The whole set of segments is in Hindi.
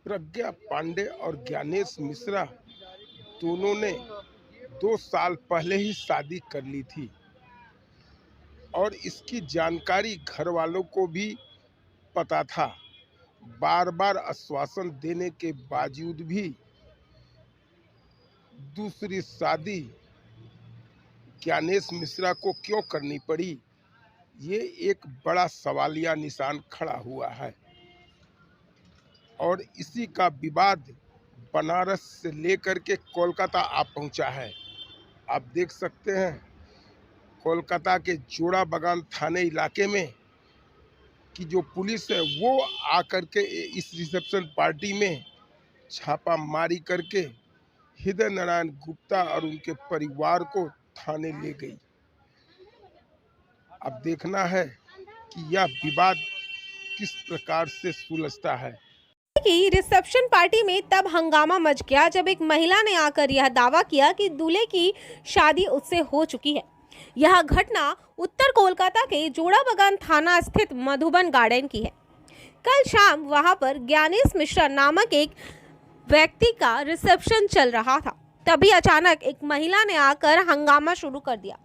प्रज्ञा पांडे और ज्ञानेश मिश्रा दोनों ने 2 साल पहले ही शादी कर ली थी और इसकी जानकारी घर वालों को भी पता था। बार बार आश्वासन देने के बावजूद भी दूसरी शादी ज्ञानेश मिश्रा को क्यों करनी पड़ी, ये एक बड़ा सवालिया निशान खड़ा हुआ है। और इसी का विवाद बनारस से लेकर के कोलकाता आ पहुंचा है। आप देख सकते हैं कोलकाता के जोड़ा बागान थाने इलाके में कि जो पुलिस है वो आकर के इस रिसेप्शन पार्टी में छापा मारी करके हृदय नारायण गुप्ता और उनके परिवार को थाने ले गई। अब देखना है कि यह विवाद किस प्रकार से सुलझता है। की रिसेप्शन पार्टी में तब हंगामा मच गया जब एक महिला ने आकर यह दावा किया कि दूल्हे की शादी उससे हो चुकी है। यह घटना उत्तर कोलकाता के जोड़ा बागान थाना स्थित मधुबन गार्डन की है। कल शाम वहां पर ज्ञानेश मिश्रा नामक एक व्यक्ति का रिसेप्शन चल रहा था। तभी अचानक एक महिला ने आकर हंगामा शुरू कर दिया।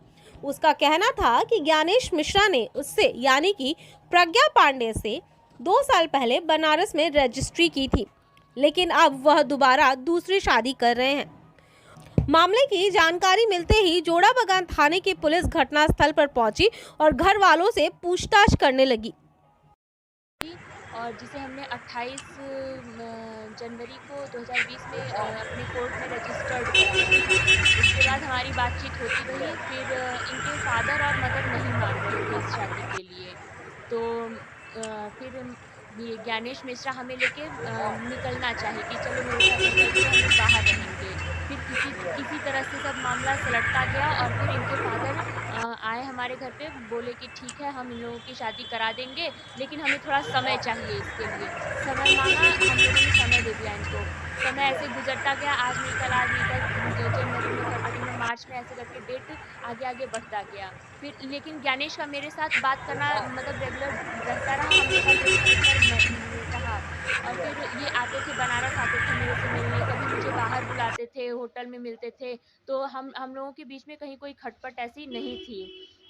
उसका कहना था कि ज्ञानेश मिश्रा ने उससे यानी कि प्रज्ञा पांडे से 2 साल पहले बनारस में रजिस्ट्री की थी, लेकिन अब वह दोबारा दूसरी शादी कर रहे हैं। मामले की जानकारी मिलते ही जोड़ा बागान थाने की पुलिस घटनास्थल पर पहुंची और घर वालों से पूछताछ करने लगी। और जिसे हमने 28 जनवरी को 2020 में अपने कोर्ट में रजिस्टर्ड किया। उसके बाद हमारी बातचीत होती रही। फिर इनके फादर और मदर नहीं मान रहे थे इस शादी के लिए, तो फिर ये ज्ञानेश मिश्रा हमें लेके निकलना चाहे कि चलो मेरे साथ निकल के हम लोग बाहर रहेंगे। फिर किसी तरह से सब मामला सुलझता गया और फिर इनके फादर आए हमारे घर पे, बोले कि ठीक है हम इन लोगों की शादी करा देंगे, लेकिन हमें थोड़ा समय चाहिए इसके लिए। समय मांगा, हम लोगों ने समय दे दिया इनको। समय ऐसे गुजरता गया, आज नहीं कल, आज नहीं कल, जनवरी में, फरवरी में, मार्च में, ऐसे करके डेट आगे आगे बढ़ता गया। फिर लेकिन ज्ञानेश का मेरे साथ बात करना मतलब रेगुलर रहता रहा। हमने हर दिन कहा और फिर ये आते थे, बनारस आते थे मेरे से मिलने, कभी मुझे बाहर बुलाते थे, होटल में मिलते थे, तो हम लोगों के बीच में कहीं कोई खटपट ऐसी नहीं थी।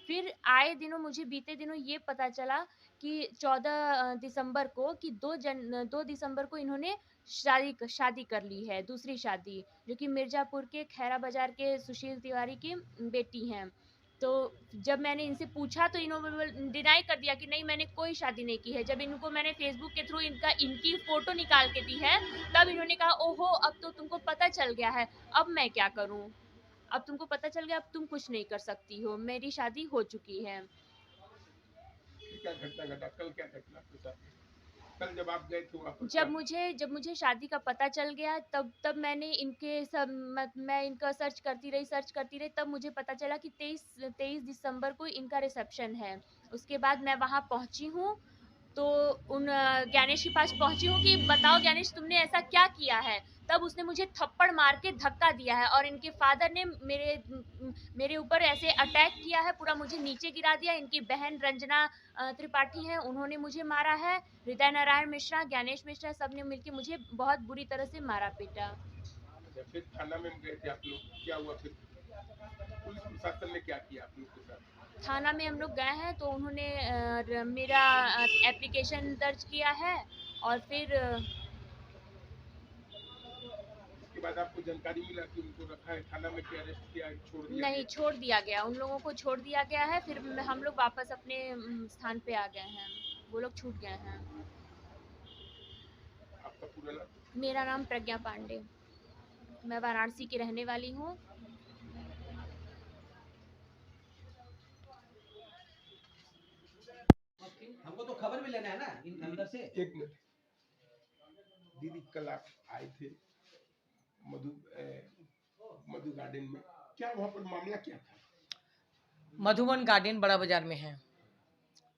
फिर आए दिनों मुझे बीते दिनों ये पता चला कि 14 दिसंबर को कि 2 दिसंबर को इन्होंने शादी कर ली है, दूसरी शादी, जो कि मिर्ज़ापुर के खैरा बाज़ार के सुशील तिवारी की बेटी हैं। तो जब मैंने इनसे पूछा तो इन्होंने डिनाई कर दिया कि नहीं मैंने कोई शादी नहीं की है। जब इनको मैंने फेसबुक के थ्रू इनकी फ़ोटो निकाल के दी है, तब इन्होंने कहा ओहो अब तो तुमको पता चल गया है, अब मैं क्या करूँ? अब तुमको पता चल गया, अब तुम कुछ नहीं कर सकती हो, मेरी शादी हो चुकी है। क्या घटना घटा? कल क्या घटना आपके साथ? कल जब आप गए थे वहाँ पर जब मुझे शादी का पता चल गया, तब मैंने इनके सब मैं इनका सर्च करती रही, तब मुझे पता चला कि 23 दिसंबर को इनका रिसेप्शन है। उसके बाद मैं वहाँ पहुँची हूँ, तो उन ज्ञानेश के पास पहुँची हूँ कि बताओ ज्ञानेश तुमने ऐसा क्या किया है? तब उसने मुझे थप्पड़ मार के धक्का दिया है और इनके फादर ने मेरे ऊपर ऐसे अटैक किया है, पूरा मुझे नीचे गिरा दिया। इनकी बहन रंजना त्रिपाठी हैं, उन्होंने मुझे मारा है। हृदय नारायण मिश्रा, ज्ञानेश मिश्रा, सब ने मिलके मुझे बहुत बुरी तरह से मारा पीटा। फिर थाना में गए थे आप लोग, क्या हुआ फिर? पुलिस प्रशासन ने क्या किया आप लोग के साथ? थाना में हम लोग गए हैं तो उन्होंने मेरा एप्लीकेशन दर्ज किया है और फिर उसके बाद आपको जानकारी मिला कि उनको रखा है थाना में, कि अरेस्ट किया है, छोड़ दिया नहीं, छोड़ दिया गया, उन लोगों को छोड़ दिया गया है। फिर हम लोग वापस अपने स्थान पे आ गए हैं, वो लोग छूट गए हैं। आपका पूरा नाम? मेरा नाम प्रज्ञा पांडे, मैं वाराणसी की रहने वाली हूँ। हमको तो खबर भी लेना है ना इन अंदर से। एक मिनट दीदी, कल आप आए थे मधु गार्डन में, क्या वहाँ पर मामला क्या था? मधुबन गार्डन बड़ा बाजार में है।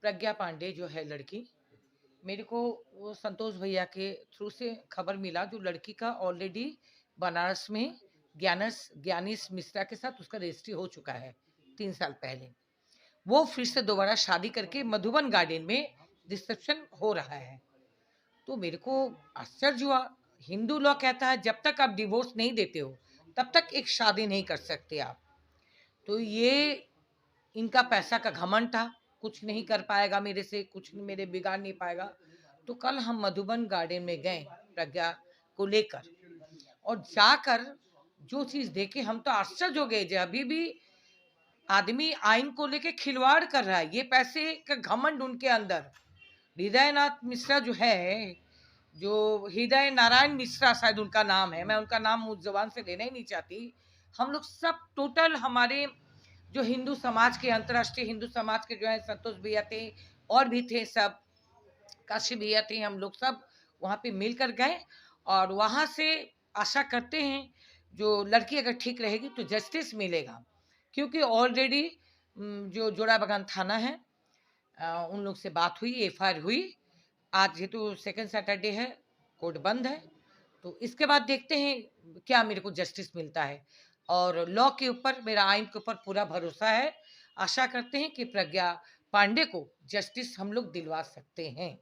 प्रज्ञा पांडे जो है लड़की, मेरे को वो संतोष भैया के थ्रू से खबर मिला जो लड़की का ऑलरेडी बनारस में ज्ञानीश मिश्रा के साथ उसका रजिस्ट्री हो चुका है 3 साल पहले। वो फिर से दोबारा शादी करके मधुबन गार्डन में रिसेप्शन हो रहा है। तो मेरे को आश्चर्य हुआ। हिंदू लॉ कहता है जब तक आप डिवोर्स नहीं देते हो तब तक एक शादी नहीं कर सकते आप। तो ये इनका पैसा का घमंड था, कुछ नहीं कर पाएगा मेरे से, कुछ मेरे बिगाड़ नहीं पाएगा। तो कल हम मधुबन गार्डन में गए प्रज्ञा को लेकर, और जाकर जो चीज देखे हम तो आश्चर्य हो गए। जो अभी भी आदमी आइन को लेके खिलवाड़ कर रहा है, ये पैसे का घमंड उनके अंदर। हृदयनाथ मिश्रा जो है, जो हृदय नारायण मिश्रा शायद उनका नाम है, मैं उनका नाम मुझ जबान से लेना ही नहीं चाहती। हम लोग सब टोटल हमारे जो हिंदू समाज के, अंतर्राष्ट्रीय हिंदू समाज के जो है, संतोष भैया थे और भी थे, सब काशी भैया थे, हम लोग सब वहाँ पे मिलकर गए। और वहाँ से आशा करते हैं जो लड़की अगर ठीक रहेगी तो जस्टिस मिलेगा, क्योंकि ऑलरेडी जो जोड़ा बागान थाना है उन लोग से बात हुई, एफआईआर हुई। आज जेहेतु सेकंड सैटरडे है, कोर्ट बंद है, तो इसके बाद देखते हैं क्या मेरे को जस्टिस मिलता है। और लॉ के ऊपर, मेरा आइन के ऊपर पूरा भरोसा है। आशा करते हैं कि प्रज्ञा पांडे को जस्टिस हम लोग दिलवा सकते हैं।